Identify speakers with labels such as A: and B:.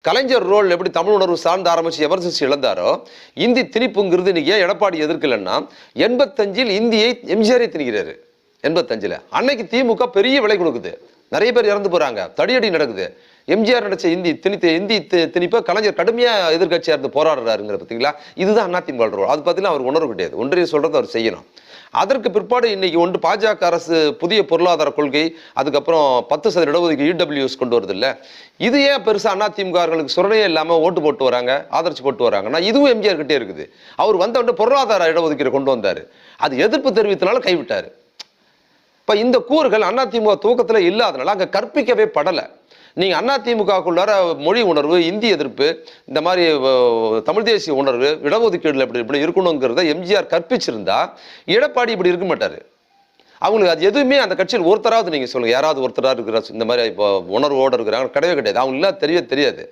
A: கலைஞர் role எப்படி தமிழ் உணர்வு சார்ந்து ஆரம்பிச்சு எமர்ஜென்சி இழந்தாரோ, இந்தி திணிப்புங்கிறது இன்னைக்கு ஏன் எடப்பாடி எதிர்க்கலன்னா 85ல் இந்தியை எம்ஜிஆரே திணிக்கிறாரு. 85ல் அன்னைக்கு திமுக பெரிய விலை கொடுக்குது, நிறைய பேர் இறந்து போறாங்க, தடியடி நடக்குது. எம்ஜிஆர் நடிச்ச இந்தி திணிப்பை கலைஞர் கடுமையா எதிர்கட்சியா இருந்து போராடுறாருங்கிற பார்த்தீங்களா? இதுதான் அதிமுக ரோல். அது பார்த்தீங்கன்னா அவர் உணர்வு கிடையாது, ஒன்றிய சொல்றது அவர் செய்யணும். அதற்கு பிற்பாடு இன்னைக்கு ஒன்று பாஜக அரசு புதிய பொருளாதார கொள்கை, அதுக்கப்புறம் 10% இடஒதுக்கீடு இடபிள்யூஎஸ் கொண்டு வருது இல்ல, இது ஏன் பெருசா அதிமுகர்களுக்கு சுரணையே இல்லாம ஓட்டு போட்டு வராங்க, ஆதரிச்சு போட்டு வராங்கன்னா இதுவும் எம்ஜிஆர் கிட்டே இருக்குது. அவர் வந்த பொருளாதார இடஒதுக்கீடு கொண்டு வந்தாரு, அது எதிர்ப்பு தெரிவித்தனால கைவிட்டாரு. இப்ப இந்த கூறுகள் அதிமுக தூக்கத்துல இல்லாதனால அங்க கற்பிக்கவே படல. நீங்க அதிமுகக்குள்ளார மொழி உணர்வு, இந்தி எதிர்ப்பு, இந்த மாதிரி தமிழ் தேசிய உணர்வு, இடஒதுக்கீடுல இப்படி இருக்கணுங்கிறத எம்ஜிஆர் கற்பிச்சிருந்தா எடப்பாடி இப்படி இருக்க மாட்டாரு. அவங்களுக்கு அது எதுவுமே அந்த கட்சியில் ஒருத்தராவது நீங்க சொல்லுங்க, யாராவது ஒருத்தரா இருக்கிற இந்த மாதிரி இப்போ உணர்வோடு இருக்கிறாங்க, கிடையவே கிடையாது. அவங்களுக்கு தெரியவே தெரியாது.